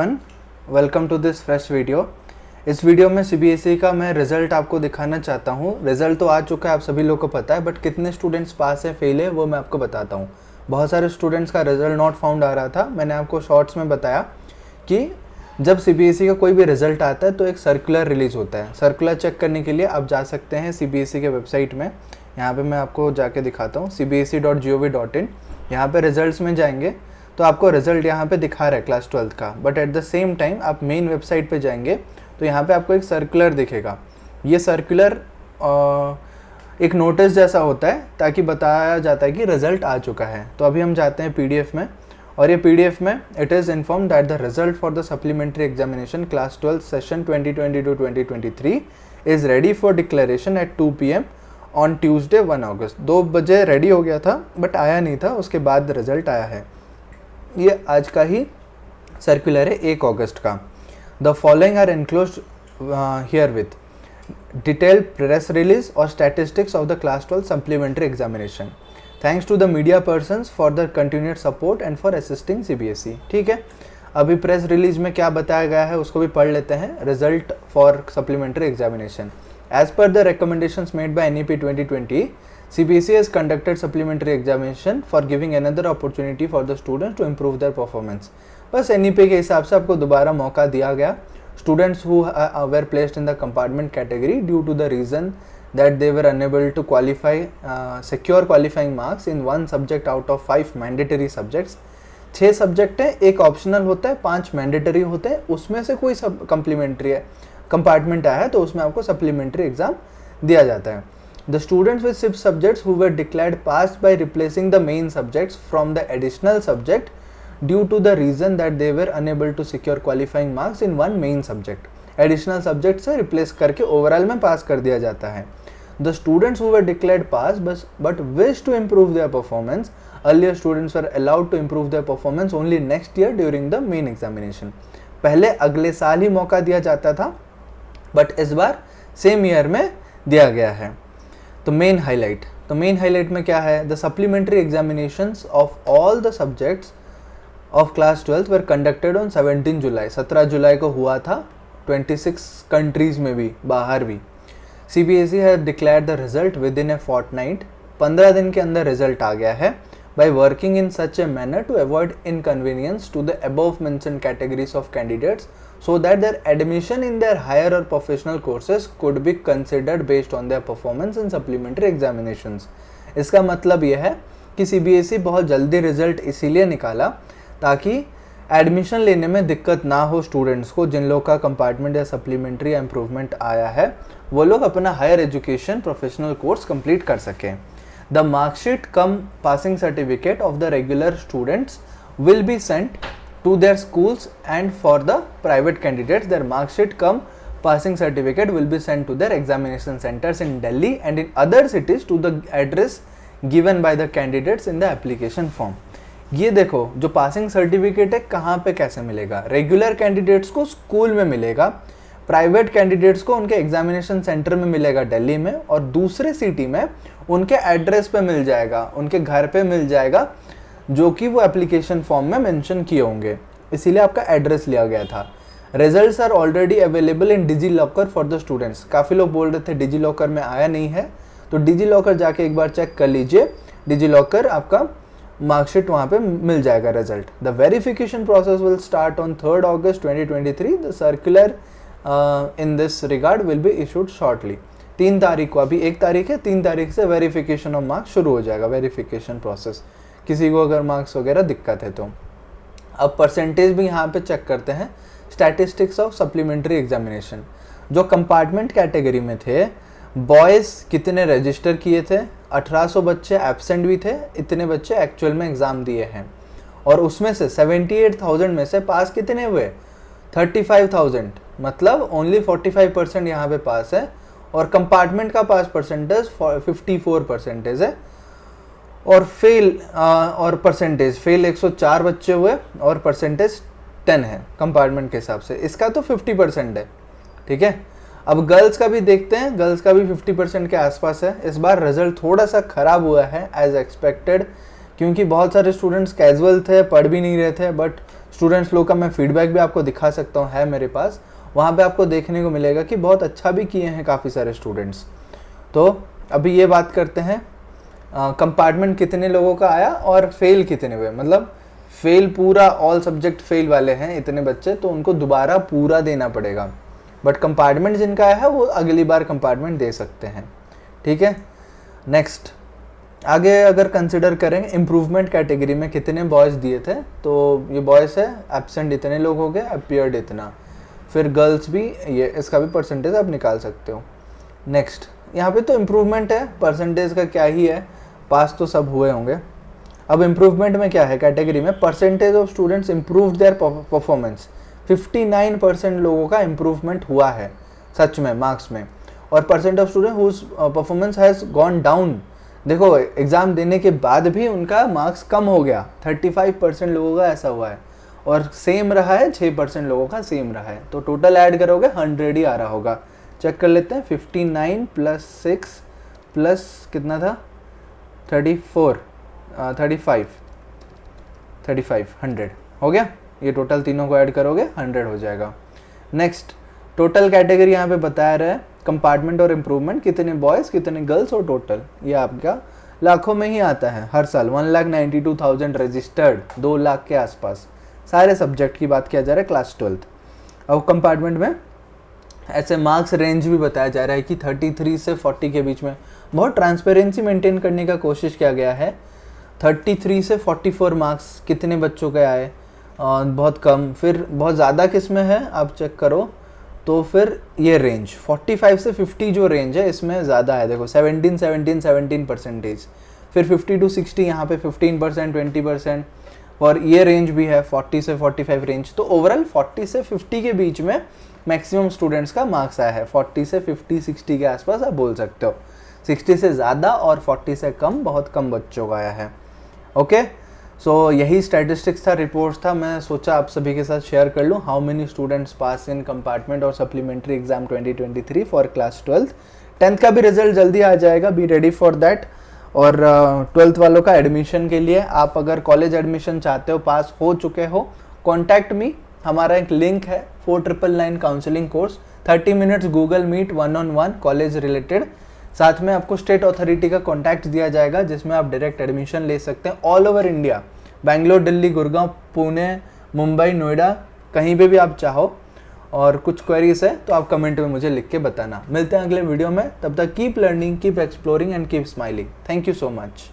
Welcome to this fresh video. इस video में CBSE का मैं रिज़ल्ट आपको दिखाना चाहता हूँ। रिज़ल्ट तो आ चुका है, आप सभी लोग को पता है, बट कितने स्टूडेंट्स पास है फेल है वो मैं आपको बताता हूँ। बहुत सारे स्टूडेंट्स का रिज़ल्ट नॉट फाउंड आ रहा था। मैंने आपको शॉर्ट्स में बताया कि जब सीबीएसई का कोई भी रिज़ल्ट आता है तो एक सर्कुलर रिलीज़ होता है। सर्कुलर चेक करने के लिए आप जा सकते हैं सीबीएसई के वेबसाइट में। यहाँ पे मैं आपको जाके दिखाता हूँ cbse.gov.in। यहाँ पे रिजल्ट्स में जाएंगे तो आपको रिजल्ट यहाँ पे दिखा रहा है क्लास 12th का, but at the same time आप मेन वेबसाइट पे जाएंगे तो यहाँ पे आपको एक सर्कुलर दिखेगा। ये सर्कुलर एक नोटिस जैसा होता है ताकि बताया जाता है कि रिजल्ट आ चुका है। तो अभी हम जाते हैं पीडीएफ में, और ये पीडीएफ में it is inform that the result for the supplementary examination class 12 session 2022-2023 is ready for declaration at 2 PM on Tuesday 1 August. 2 बजे रेडी हो गया था बट आया नहीं था, उसके बाद रिजल्ट आया है। ये आज का ही सर्कुलर है 1 अगस्त का। The following are enclosed herewith detailed press release और statistics of the class 12 supplementary examination. Thanks to the media persons for the continued support and for assisting CBSE. ठीक है, अभी प्रेस रिलीज में क्या बताया गया है उसको भी पढ़ लेते हैं। Result for supplementary examination as per the recommendations made by NEP 2020, CBSE has conducted supplementary examination for giving another opportunity for the students to improve their performance। बस NEP के हिसाब से आपको दोबारा मौका दिया गया। Students who were placed in the compartment category due to the reason that they were unable to qualify secure qualifying marks in one subject out of 5 mandatory subjects। 6 subject हैं, एक ऑप्शनल होता है, 5 मैंडेटरी होते हैं, उसमें से कोई सब कम्प्लीमेंट्री है कंपार्टमेंट आया है तो उसमें आपको सप्लीमेंट्री एग्जाम दिया जाता है। The students with 6 subjects who were declared passed by replacing the main subjects from the additional subject due to the reason that they were unable to secure qualifying marks in one main subject. Additional subject से replace करके overall में pass कर दिया जाता है। The students who were declared pass but wish to improve their performance, earlier students were allowed to improve their performance only next year during the main examination. पहले अगले साल ही मौका दिया जाता था बट इस बार सेम ईयर में दिया गया है। तो मेन हाईलाइट में क्या है? The supplementary examinations of all the subjects of class 12 were conducted on 17 July. 17 जुलाई को हुआ था 26 कंट्रीज में भी, बाहर भी। CBSE has declared the result within a fortnight. 15 दिन के अंदर रिजल्ट आ गया है। by working in such a manner to avoid inconvenience to the above mentioned categories of candidates so that their admission in their higher or professional courses could be considered based on their performance in supplementary examinations। इसका मतलब यह है कि CBSE बहुत जल्दी result इसीलिए निकाला ताकि एडमिशन लेने में दिक्कत ना हो स्टूडेंट्स को। जिन लोग का कंपार्टमेंट या सप्लीमेंट्री या इम्प्रूवमेंट आया है वो लोग अपना higher education professional course complete कर सकें। The mark sheet cum passing certificate of the regular students will be sent to their schools, and for the private candidates their mark sheet cum passing certificate will be sent to their examination centers in Delhi and in other cities to the address given by the candidates in the application form। ये देखो, जो passing certificate है कहाँ पे कैसे मिलेगा? Regular candidates को school में मिलेगा, प्राइवेट कैंडिडेट्स को उनके एग्जामिनेशन सेंटर में मिलेगा दिल्ली में, और दूसरे सिटी में उनके एड्रेस पे मिल जाएगा, उनके घर पे मिल जाएगा, जो कि वो एप्लीकेशन फॉर्म में मेंशन किए होंगे। इसीलिए आपका एड्रेस लिया गया था। Results are already available in DigiLocker for the students. काफ़ी लोग बोल रहे थे डिजी लॉकर में आया नहीं है, तो डिजी लॉकर जाके एक बार चेक कर लीजिए। डिजी लॉकर आपका मार्कशीट वहाँ पे मिल जाएगा result. The verification process will start on 3 August 2023। The circular in this regard will be issued shortly। 3 तारीख को, अभी 1 तारीख है, 3 तारीख से वेरिफिकेशन ऑफ मार्क्स शुरू हो जाएगा। वेरिफिकेशन प्रोसेस, किसी को अगर मार्क्स वगैरह दिक्कत है तो। अब परसेंटेज भी यहाँ पे चेक करते हैं। स्टैटिस्टिक्स ऑफ सप्लीमेंट्री एग्जामिनेशन, जो कंपार्टमेंट कैटेगरी में थे, बॉयज़ कितने रजिस्टर किए थे? 1800 बच्चे एब्सेंट भी थे, इतने बच्चे एक्चुअल में एग्ज़ाम दिए हैं, और उसमें से 78,000 में से पास कितने हुए? 35,000, मतलब ओनली 45% यहाँ पे पास है, और कंपार्टमेंट का पास परसेंटेज 54% है, और फेल 104 बच्चे हुए और परसेंटेज 10 है कंपार्टमेंट के हिसाब से। इसका तो 50% है। ठीक है, अब गर्ल्स का भी देखते हैं। गर्ल्स का भी 50% के आसपास है। इस बार रिजल्ट थोड़ा सा ख़राब हुआ है एज एक्सपेक्टेड, क्योंकि बहुत सारे स्टूडेंट्स कैजुअल थे, पढ़ भी नहीं रहे थे, बट स्टूडेंट्स लोग का मैं फीडबैक भी आपको दिखा सकता हूँ, है मेरे पास। वहाँ पे आपको देखने को मिलेगा कि बहुत अच्छा भी किए हैं काफ़ी सारे स्टूडेंट्स। तो अभी ये बात करते हैं कंपार्टमेंट कितने लोगों का आया और फेल कितने हुए। मतलब फेल पूरा ऑल सब्जेक्ट फेल वाले हैं इतने बच्चे, तो उनको दोबारा पूरा देना पड़ेगा। बट कंपार्टमेंट जिनका आया है वो अगली बार कंपार्टमेंट दे सकते हैं, ठीक है। नेक्स्ट आगे अगर कंसिडर करें इम्प्रूवमेंट कैटेगरी में कितने बॉयज़ दिए थे, तो ये बॉयज़ है, एब्सेंट इतने लोग हो गए, अपीयर्ड इतना। फिर गर्ल्स भी, ये इसका भी परसेंटेज आप निकाल सकते हो। नेक्स्ट यहाँ पे तो इम्प्रूवमेंट है, परसेंटेज का क्या ही है, पास तो सब हुए होंगे। अब इम्प्रूवमेंट में क्या है कैटेगरी में, percentage of students improve their performance. 59% लोगों का इम्प्रूवमेंट हुआ है सच में मार्क्स में। और percent of student whose performance has gone down, देखो एग्ज़ाम देने के बाद भी उनका मार्क्स कम हो गया, 35% लोगों का ऐसा हुआ है। और सेम रहा है 6% लोगों का सेम रहा है। तो टोटल ऐड करोगे 100 ही आ रहा होगा। चेक कर लेते हैं, 59 + 6 प्लस कितना था, 34 35 100 हो गया। ये टोटल तीनों को ऐड करोगे 100 हो जाएगा। नेक्स्ट टोटल कैटेगरी यहाँ पे बताया रहा है, कंपार्टमेंट और इम्प्रूवमेंट कितने बॉयज़ कितने गर्ल्स और टोटल, ये आपका लाखों में ही आता है हर साल। 1,92,000 रजिस्टर्ड, 2 लाख के आसपास सारे सब्जेक्ट की बात किया जा रहा है क्लास 12th। अब कंपार्टमेंट में ऐसे मार्क्स रेंज भी बताया जा रहा है कि 33 से 40 के बीच में। बहुत ट्रांसपेरेंसी मेंटेन करने का कोशिश किया गया है। 33 से 44 मार्क्स कितने बच्चों के आए, बहुत कम। फिर बहुत ज़्यादा किस में है आप चेक करो, तो फिर ये रेंज 45 से 50 जो रेंज है इसमें ज़्यादा है। देखो 17% फिर 50 to 60 यहाँ पे 15% 20%, और ये रेंज भी है 40 से 45 रेंज। तो ओवरऑल 40 से 50 के बीच में मैक्सिमम स्टूडेंट्स का मार्क्स आया है। 40 से 50 60 के आसपास आप बोल सकते हो। 60 से ज़्यादा और 40 से कम बहुत कम बच्चों का आया है। ओके, सो यही स्टैटिस्टिक्स था, रिपोर्ट्स था। मैं सोचा आप सभी के साथ शेयर कर लूँ how many students pass in compartment और supplementary exam 2023 for class 12th। 10th का भी रिजल्ट जल्दी आ जाएगा, बी रेडी फॉर दैट। और 12th वालों का एडमिशन के लिए आप अगर कॉलेज एडमिशन चाहते हो, पास हो चुके हो, कॉन्टैक्ट मी। हमारा एक लिंक है 4999 counselling course, 30 minutes Google Meet 1-on-1 college related. साथ में आपको स्टेट अथॉरिटी का कॉन्टैक्ट दिया जाएगा जिसमें आप डायरेक्ट एडमिशन ले सकते हैं all over India, Bangalore, Delhi, Gurgaon, Pune, Mumbai, Noida, कहीं पे भी आप चाहो। और कुछ क्वेरीज है तो आप कमेंट में मुझे लिख के बताना। मिलते हैं अगले वीडियो में, तब तक keep learning, keep exploring and keep smiling. Thank you so much.